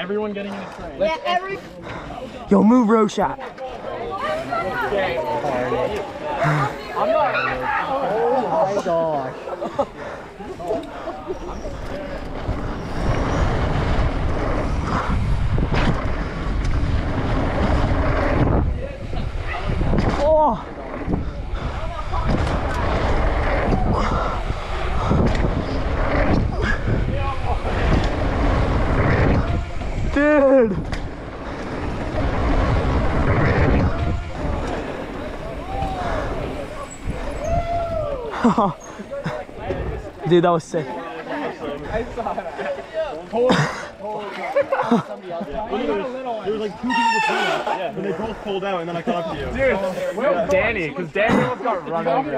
everyone getting in a train. Yeah, every. Yo, move row shot. I'm not. Oh my gosh. Oh. Dude. Dude, that was sick. I saw that. There was like 2 people between us, and they both pulled out, and then I caught up to you. Dude, where's Danny? Because Danny almost got run over.